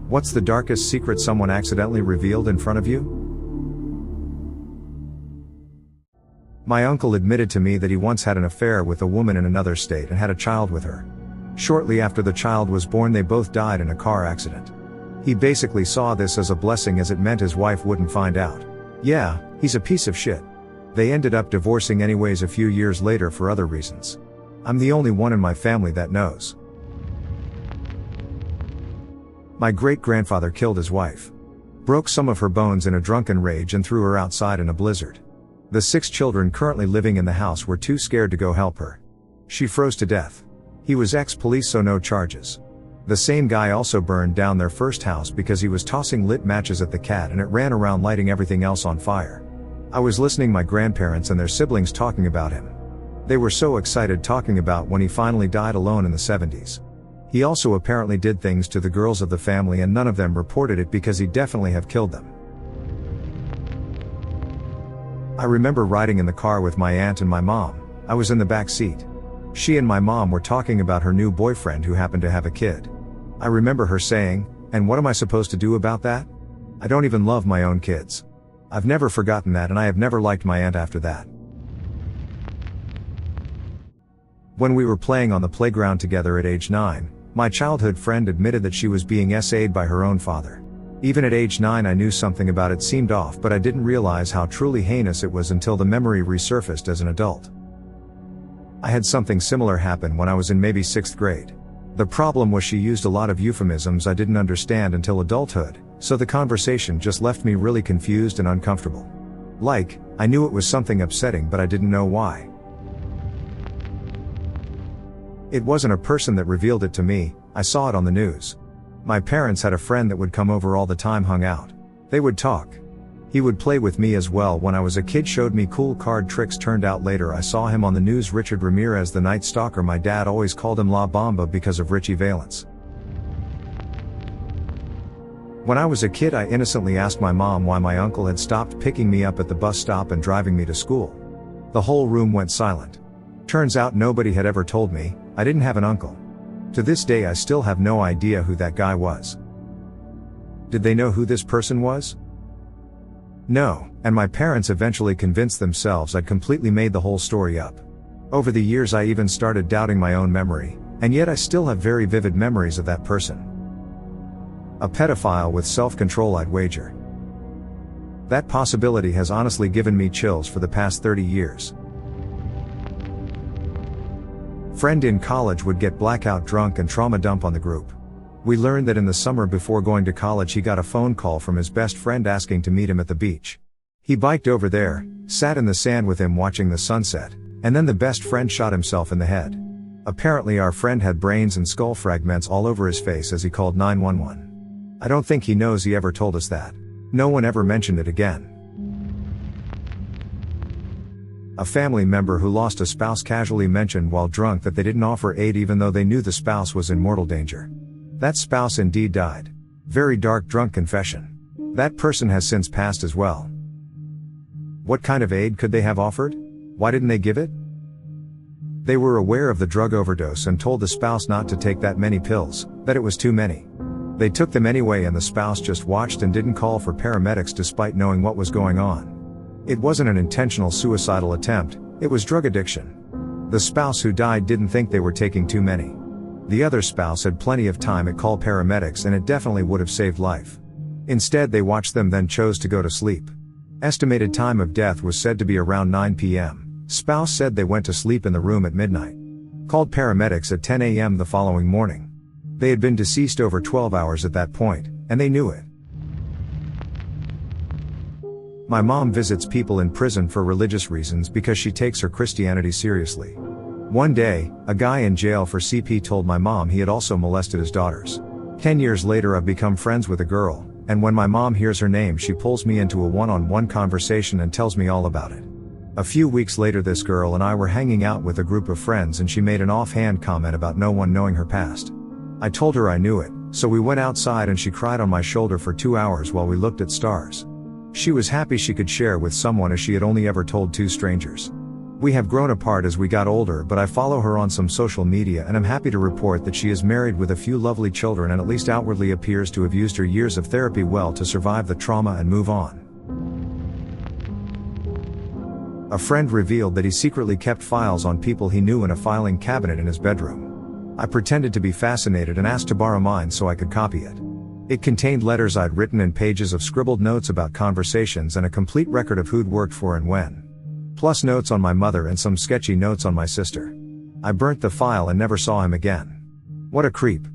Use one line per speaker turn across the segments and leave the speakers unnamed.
What's the darkest secret someone accidentally revealed in front of you? My uncle admitted to me that he once had an affair with a woman in another state and had a child with her. Shortly after the child was born, they both died in a car accident. He basically saw this as a blessing, as it meant his wife wouldn't find out. Yeah, he's a piece of shit. They ended up divorcing anyways a few years later for other reasons. I'm the only one in my family that knows. My great-grandfather killed his wife. Broke some of her bones in a drunken rage and threw her outside in a blizzard. The 6 children currently living in the house were too scared to go help her. She froze to death. He was ex-police, so no charges. The same guy also burned down their first house because he was tossing lit matches at the cat and it ran around lighting everything else on fire. I was listening my grandparents and their siblings talking about him. They were so excited talking about when he finally died alone in the 70s. He also apparently did things to the girls of the family and none of them reported it because he'd definitely have killed them. I remember riding in the car with my aunt and my mom. I was in the back seat. She and my mom were talking about her new boyfriend who happened to have a kid. I remember her saying, "And what am I supposed to do about that? I don't even love my own kids." I've never forgotten that, and I have never liked my aunt after that. When we were playing on the playground together at age 9, my childhood friend admitted that she was being SA'd by her own father. Even at age 9 I knew something about it seemed off, but I didn't realize how truly heinous it was until the memory resurfaced as an adult. I had something similar happen when I was in maybe 6th grade. The problem was she used a lot of euphemisms I didn't understand until adulthood, so the conversation just left me really confused and uncomfortable. Like, I knew it was something upsetting but I didn't know why. It wasn't a person that revealed it to me, I saw it on the news. My parents had a friend that would come over all the time, hung out. They would talk. He would play with me as well. When I was a kid, showed me cool card tricks. Turned out later I saw him on the news. Richard Ramirez, the Night Stalker. My dad always called him La Bamba because of Richie Valens. When I was a kid, I innocently asked my mom why my uncle had stopped picking me up at the bus stop and driving me to school. The whole room went silent. Turns out nobody had ever told me I didn't have an uncle. To this day I still have no idea who that guy was. Did they know who this person was? No, and my parents eventually convinced themselves I'd completely made the whole story up. Over the years I even started doubting my own memory, and yet I still have very vivid memories of that person. A pedophile with self-control, I'd wager. That possibility has honestly given me chills for the past 30 years. Friend in college would get blackout drunk and trauma dump on the group. We learned that in the summer before going to college he got a phone call from his best friend asking to meet him at the beach. He biked over there, sat in the sand with him watching the sunset, and then the best friend shot himself in the head. Apparently our friend had brains and skull fragments all over his face as he called 911. I don't think he knows he ever told us that. No one ever mentioned it again. A family member who lost a spouse casually mentioned while drunk that they didn't offer aid even though they knew the spouse was in mortal danger. That spouse indeed died. Very dark drunk confession. That person has since passed as well. What kind of aid could they have offered? Why didn't they give it? They were aware of the drug overdose and told the spouse not to take that many pills, that it was too many. They took them anyway and the spouse just watched and didn't call for paramedics despite knowing what was going on. It wasn't an intentional suicidal attempt, it was drug addiction. The spouse who died didn't think they were taking too many. The other spouse had plenty of time to call paramedics and it definitely would have saved life. Instead they watched them then chose to go to sleep. Estimated time of death was said to be around 9 p.m. Spouse said they went to sleep in the room at midnight. Called paramedics at 10 a.m. the following morning. They had been deceased over 12 hours at that point, and they knew it. My mom visits people in prison for religious reasons because she takes her Christianity seriously. One day, a guy in jail for CP told my mom he had also molested his daughters. 10 years later I've become friends with a girl, and when my mom hears her name she pulls me into a one-on-one conversation and tells me all about it. A few weeks later this girl and I were hanging out with a group of friends and she made an offhand comment about no one knowing her past. I told her I knew it, so we went outside and she cried on my shoulder for 2 hours while we looked at stars. She was happy she could share with someone as she had only ever told 2 strangers. We have grown apart as we got older, but I follow her on some social media and am happy to report that she is married with a few lovely children and at least outwardly appears to have used her years of therapy well to survive the trauma and move on. A friend revealed that he secretly kept files on people he knew in a filing cabinet in his bedroom. I pretended to be fascinated and asked to borrow mine so I could copy it. It contained letters I'd written and pages of scribbled notes about conversations and a complete record of who'd worked for and when. Plus notes on my mother and some sketchy notes on my sister. I burnt the file and never saw him again. What a creep.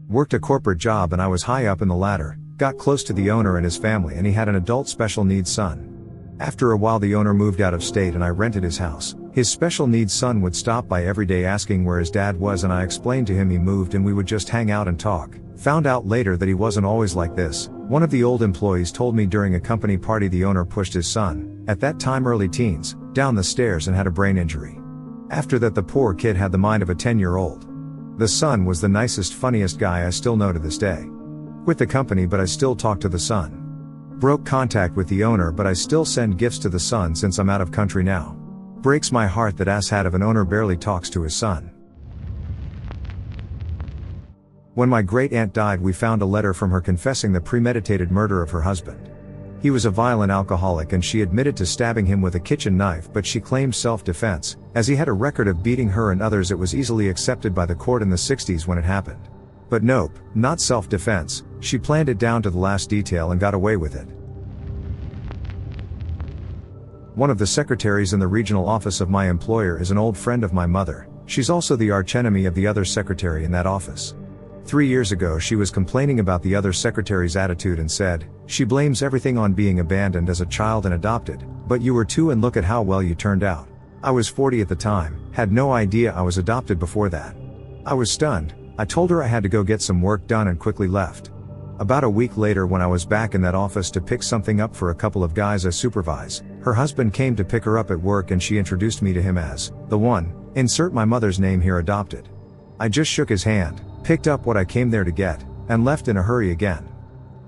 Worked a corporate job and I was high up in the ladder, got close to the owner and his family, and he had an adult special needs son. After a while the owner moved out of state and I rented his house. His special needs son would stop by every day asking where his dad was, and I explained to him he moved and we would just hang out and talk. Found out later that he wasn't always like this. One of the old employees told me during a company party the owner pushed his son, at that time early teens, down the stairs and had a brain injury. After that the poor kid had the mind of a 10-year-old. The son was the nicest, funniest guy I still know to this day. Quit the company but I still talk to the son. Broke contact with the owner but I still send gifts to the son since I'm out of country now. Breaks my heart that asshat of an owner barely talks to his son. When my great-aunt died we found a letter from her confessing the premeditated murder of her husband. He was a violent alcoholic and she admitted to stabbing him with a kitchen knife, but she claimed self-defense. As he had a record of beating her and others, it was easily accepted by the court in the 60s when it happened. But nope, not self-defense, she planned it down to the last detail and got away with it. One of the secretaries in the regional office of my employer is an old friend of my mother. She's also the archenemy of the other secretary in that office. 3 years ago she was complaining about the other secretary's attitude and said, "She blames everything on being abandoned as a child and adopted, but you were 2 and look at how well you turned out." I was 40 at the time, had no idea I was adopted before that. I was stunned. I told her I had to go get some work done and quickly left. About a week later, when I was back in that office to pick something up for a couple of guys I supervise, her husband came to pick her up at work and she introduced me to him as the one, insert my mother's name here, adopted. I just shook his hand, picked up what I came there to get, and left in a hurry again.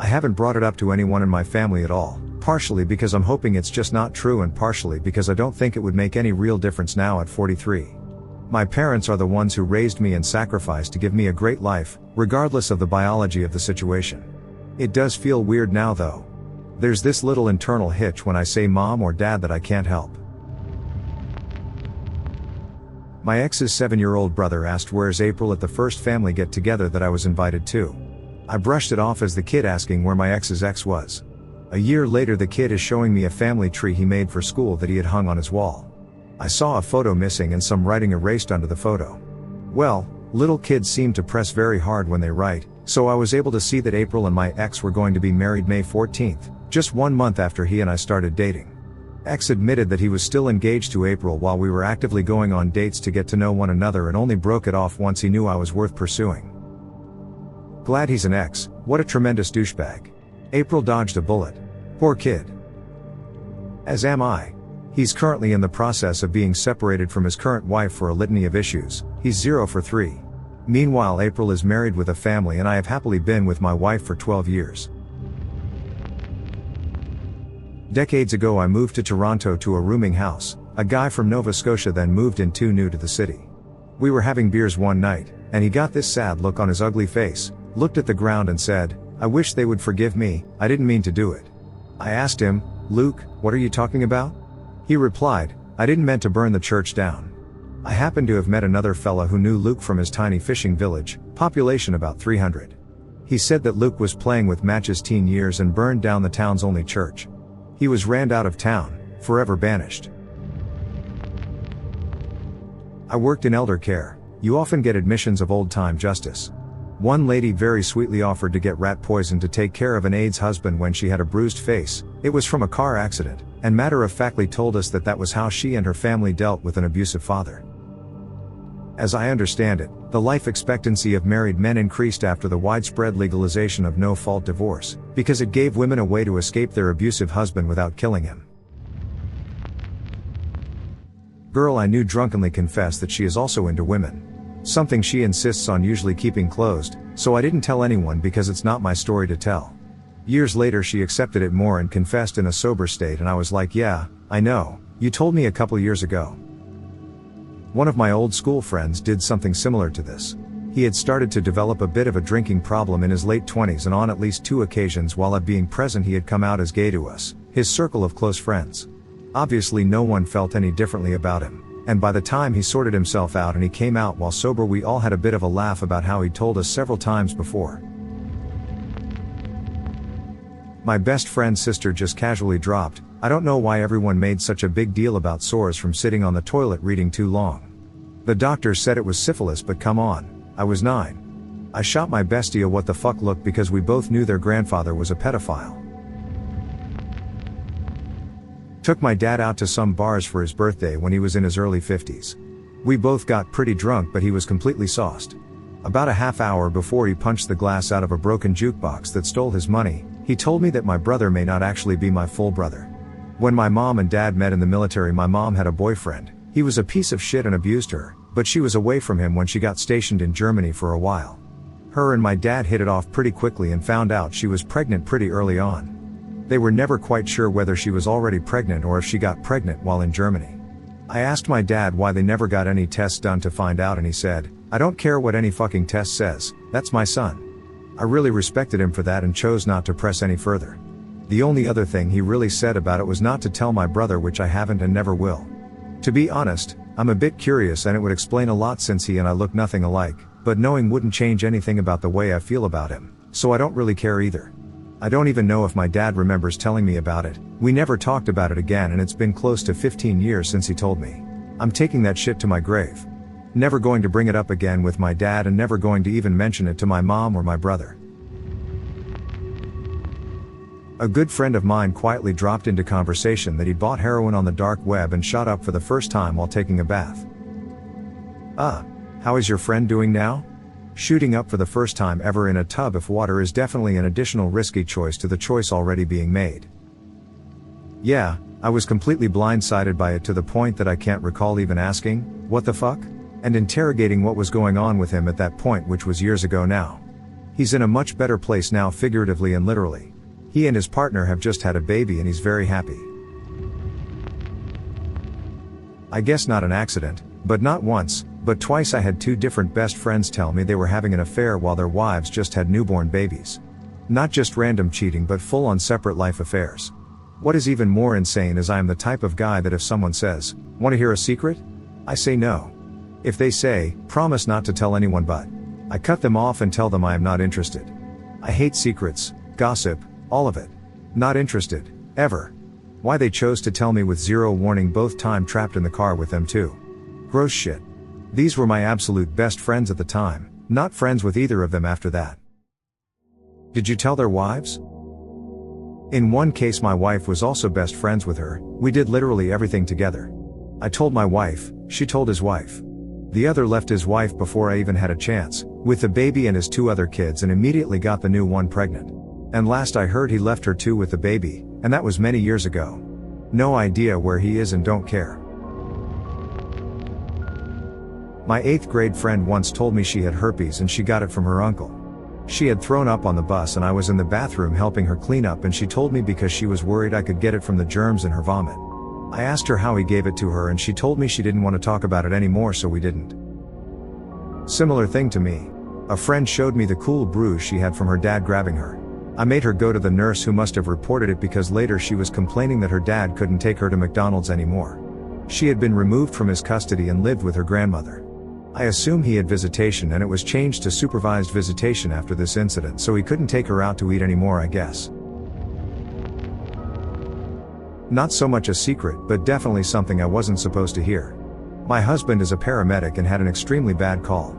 I haven't brought it up to anyone in my family at all, partially because I'm hoping it's just not true and partially because I don't think it would make any real difference now at 43. My parents are the ones who raised me and sacrificed to give me a great life, regardless of the biology of the situation. It does feel weird now though. There's this little internal hitch when I say mom or dad that I can't help. My ex's 7-year-old brother asked where's April at the first family get-together that I was invited to. I brushed it off as the kid asking where my ex's ex was. A year later the kid is showing me a family tree he made for school that he had hung on his wall. I saw a photo missing and some writing erased under the photo. Well, little kids seem to press very hard when they write, so I was able to see that April and my ex were going to be married May 14th, just 1 month after he and I started dating. Ex admitted that he was still engaged to April while we were actively going on dates to get to know one another and only broke it off once he knew I was worth pursuing. Glad he's an ex, what a tremendous douchebag. April dodged a bullet. Poor kid. As am I. He's currently in the process of being separated from his current wife for a litany of issues. He's 0 for 3. Meanwhile, April is married with a family and I have happily been with my wife for 12 years. Decades ago I moved to Toronto to a rooming house. A guy from Nova Scotia then moved in too, new to the city. We were having beers one night, and he got this sad look on his ugly face, looked at the ground and said, "I wish they would forgive me, I didn't mean to do it." I asked him, "Luke, what are you talking about?" He replied, "I didn't meant to burn the church down." I happened to have met another fella who knew Luke from his tiny fishing village, population about 300. He said that Luke was playing with matches teen years and burned down the town's only church. He was rammed out of town, forever banished. I worked in elder care. You often get admissions of old-time justice. One lady very sweetly offered to get rat poison to take care of an AIDS husband when she had a bruised face. It was from a car accident, and matter-of-factly told us that that was how she and her family dealt with an abusive father. As I understand it, the life expectancy of married men increased after the widespread legalization of no-fault divorce, because it gave women a way to escape their abusive husband without killing him. Girl I knew drunkenly confessed that she is also into women. Something she insists on usually keeping closed, so I didn't tell anyone because it's not my story to tell. Years later she accepted it more and confessed in a sober state, and I was like, yeah, I know, you told me a couple years ago. One of my old school friends did something similar to this. He had started to develop a bit of a drinking problem in his late 20s, and on at least 2 occasions while at being present he had come out as gay to us, his circle of close friends. Obviously no one felt any differently about him, and by the time he sorted himself out and he came out while sober, we all had a bit of a laugh about how he'd told us several times before. My best friend's sister just casually dropped, "I don't know why everyone made such a big deal about sores from sitting on the toilet reading too long. The doctors said it was syphilis, but come on. I was 9. I shot my bestie a what the fuck look because we both knew their grandfather was a pedophile. Took my dad out to some bars for his birthday when he was in his early 50s. We both got pretty drunk, but he was completely sauced. About a half hour before he punched the glass out of a broken jukebox that stole his money, he told me that my brother may not actually be my full brother. When my mom and dad met in the military, my mom had a boyfriend. He was a piece of shit and abused her, but she was away from him when she got stationed in Germany for a while. Her and my dad hit it off pretty quickly and found out she was pregnant pretty early on. They were never quite sure whether she was already pregnant or if she got pregnant while in Germany. I asked my dad why they never got any tests done to find out, and he said, "I don't care what any fucking test says, that's my son." I really respected him for that and chose not to press any further. The only other thing he really said about it was not to tell my brother, which I haven't and never will. To be honest, I'm a bit curious, and it would explain a lot since he and I look nothing alike, but knowing wouldn't change anything about the way I feel about him, so I don't really care either. I don't even know if my dad remembers telling me about it. We never talked about it again, and it's been close to 15 years since he told me. I'm taking that shit to my grave. Never going to bring it up again with my dad, and never going to even mention it to my mom or my brother. A good friend of mine quietly dropped into conversation that he bought heroin on the dark web and shot up for the first time while taking a bath. How is your friend doing now? Shooting up for the first time ever in a tub of water is definitely an additional risky choice to the choice already being made. Yeah, I was completely blindsided by it to the point that I can't recall even asking, "What the fuck?" and interrogating what was going on with him at that point, which was years ago now. He's in a much better place now, figuratively and literally. He and his partner have just had a baby and he's very happy. I guess not an accident, but not once, but twice I had 2 different best friends tell me they were having an affair while their wives just had newborn babies. Not just random cheating, but full-on separate life affairs. What is even more insane is I am the type of guy that if someone says, "Want to hear a secret?" I say no. If they say, "Promise not to tell anyone," but I cut them off and tell them I am not interested. I hate secrets, gossip, all of it. Not interested, ever. Why they chose to tell me with zero warning, both time trapped in the car with them too. Gross shit. These were my absolute best friends at the time, not friends with either of them after that. Did you tell their wives? In one case my wife was also best friends with her, we did literally everything together. I told my wife, she told his wife. The other left his wife before I even had a chance, with the baby and his 2 other kids, and immediately got the new one pregnant. And last I heard he left her too with the baby, and that was many years ago. No idea where he is and don't care. My 8th grade friend once told me she had herpes and she got it from her uncle. She had thrown up on the bus and I was in the bathroom helping her clean up, and she told me because she was worried I could get it from the germs in her vomit. I asked her how he gave it to her and she told me she didn't want to talk about it anymore, so we didn't. Similar thing to me. A friend showed me the cool bruise she had from her dad grabbing her. I made her go to the nurse, who must have reported it because later she was complaining that her dad couldn't take her to McDonald's anymore. She had been removed from his custody and lived with her grandmother. I assume he had visitation and it was changed to supervised visitation after this incident, so he couldn't take her out to eat anymore, I guess. Not so much a secret, but definitely something I wasn't supposed to hear. My husband is a paramedic and had an extremely bad call.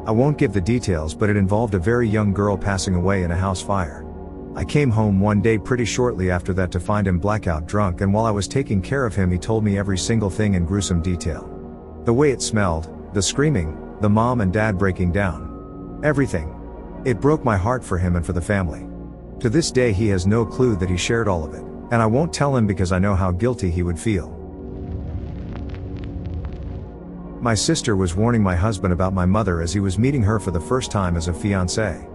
I won't give the details, but it involved a very young girl passing away in a house fire. I came home one day pretty shortly after that to find him blackout drunk, and while I was taking care of him he told me every single thing in gruesome detail. The way it smelled, the screaming, the mom and dad breaking down. Everything. It broke my heart for him and for the family. To this day he has no clue that he shared all of it, and I won't tell him because I know how guilty he would feel. My sister was warning my husband about my mother as he was meeting her for the first time as a fiancé.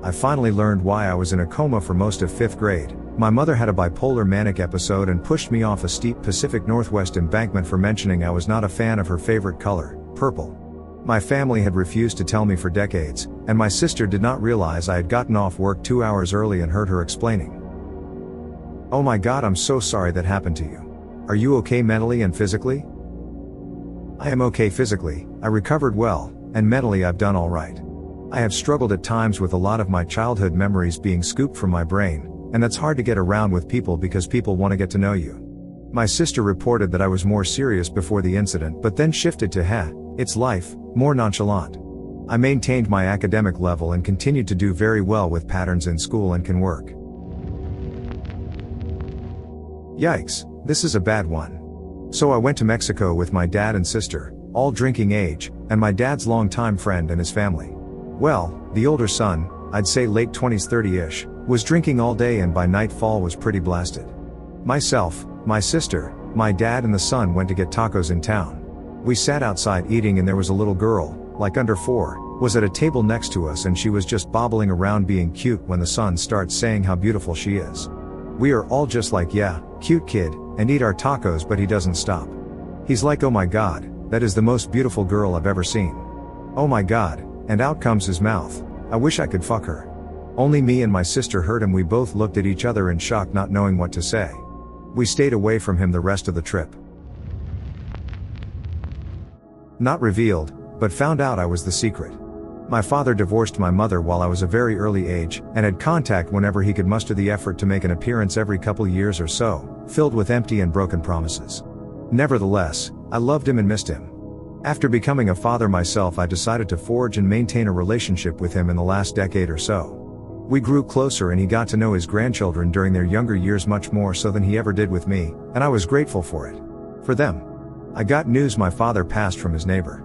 I finally learned why I was in a coma for most of 5th grade. My mother had a bipolar manic episode and pushed me off a steep Pacific Northwest embankment for mentioning I was not a fan of her favorite color, purple. My family had refused to tell me for decades, and my sister did not realize I had gotten off work 2 hours early and heard her explaining. "Oh my God, I'm so sorry that happened to you. Are you okay mentally and physically?" "I am okay physically, I recovered well, and mentally I've done all right. I have struggled at times with a lot of my childhood memories being scooped from my brain, and that's hard to get around with people because people want to get to know you." My sister reported that I was more serious before the incident but then shifted to it's life, more nonchalant. I maintained my academic level and continued to do very well with patterns in school and can work. Yikes, this is a bad one. So I went to Mexico with my dad and sister, all drinking age, and my dad's longtime friend and his family. Well, the older son, I'd say late 20s 30-ish, was drinking all day and by nightfall was pretty blasted. Myself, my sister, my dad and the son went to get tacos in town. We sat outside eating and there was a little girl, like under 4, was at a table next to us and she was just bobbling around being cute when the son starts saying how beautiful she is. We are all just like, yeah, cute kid, and eat our tacos but he doesn't stop. He's like, "Oh my God, that is the most beautiful girl I've ever seen. Oh my God," and out comes his mouth. "I wish I could fuck her." Only me and my sister heard him. We both looked at each other in shock, not knowing what to say. We stayed away from him the rest of the trip. Not revealed, but found out I was the secret. My father divorced my mother while I was a very early age, and had contact whenever he could muster the effort to make an appearance every couple years or so, filled with empty and broken promises. Nevertheless, I loved him and missed him. After becoming a father myself, I decided to forge and maintain a relationship with him in the last decade or so. We grew closer and he got to know his grandchildren during their younger years much more so than he ever did with me, and I was grateful for it. For them. I got news my father passed from his neighbor.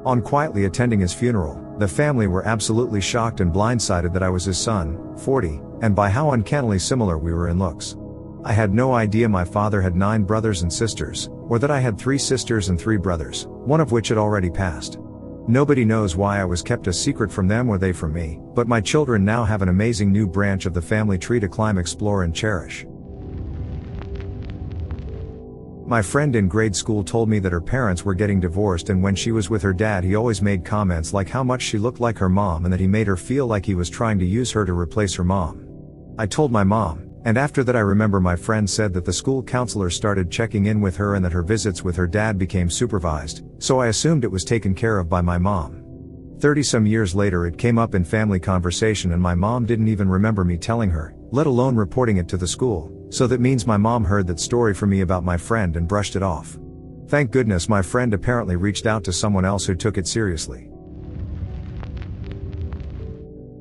On quietly attending his funeral, the family were absolutely shocked and blindsided that I was his son, 40, and by how uncannily similar we were in looks. I had no idea my father had 9 brothers and sisters, or that I had 3 sisters and 3 brothers, one of which had already passed. Nobody knows why I was kept a secret from them or they from me, but my children now have an amazing new branch of the family tree to climb, explore and cherish. My friend in grade school told me that her parents were getting divorced, and when she was with her dad he always made comments like how much she looked like her mom and that he made her feel like he was trying to use her to replace her mom. I told my mom, and after that I remember my friend said that the school counselor started checking in with her and that her visits with her dad became supervised, so I assumed it was taken care of by my mom. 30-some years later it came up in family conversation and my mom didn't even remember me telling her, let alone reporting it to the school, so that means my mom heard that story from me about my friend and brushed it off. Thank goodness my friend apparently reached out to someone else who took it seriously.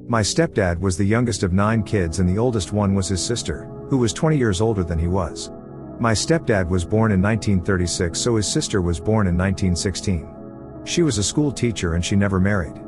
My stepdad was the youngest of 9 kids and the oldest one was his sister, who was 20 years older than he was. My stepdad was born in 1936, so his sister was born in 1916. She was a school teacher and she never married.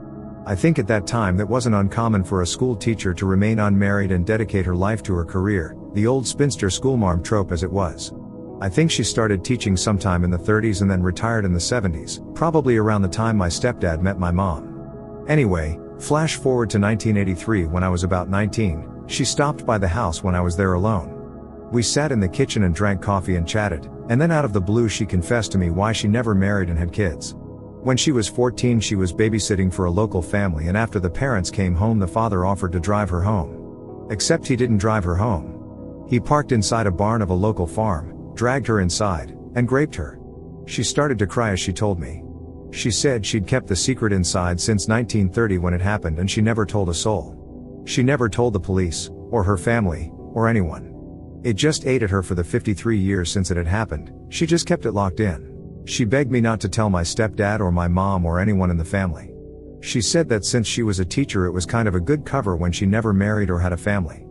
I think at that time that wasn't uncommon for a school teacher to remain unmarried and dedicate her life to her career, the old spinster schoolmarm trope as it was. I think she started teaching sometime in the 30s and then retired in the 70s, probably around the time my stepdad met my mom. Anyway, flash forward to 1983 when I was about 19, she stopped by the house when I was there alone. We sat in the kitchen and drank coffee and chatted, and then out of the blue she confessed to me why she never married and had kids. When she was 14 she was babysitting for a local family, and after the parents came home the father offered to drive her home. Except he didn't drive her home. He parked inside a barn of a local farm, dragged her inside, and raped her. She started to cry as she told me. She said she'd kept the secret inside since 1930 when it happened and she never told a soul. She never told the police, or her family, or anyone. It just ate at her for the 53 years since it had happened, she just kept it locked in. She begged me not to tell my stepdad or my mom or anyone in the family. She said that since she was a teacher it was kind of a good cover when she never married or had a family.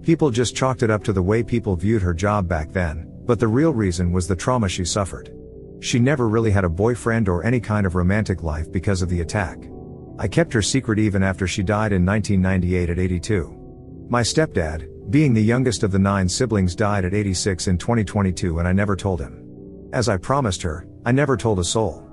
People just chalked it up to the way people viewed her job back then, but the real reason was the trauma she suffered. She never really had a boyfriend or any kind of romantic life because of the attack. I kept her secret even after she died in 1998 at 82. My stepdad, being the youngest of the 9 siblings, died at 86 in 2022 and I never told him. As I promised her, I never told a soul.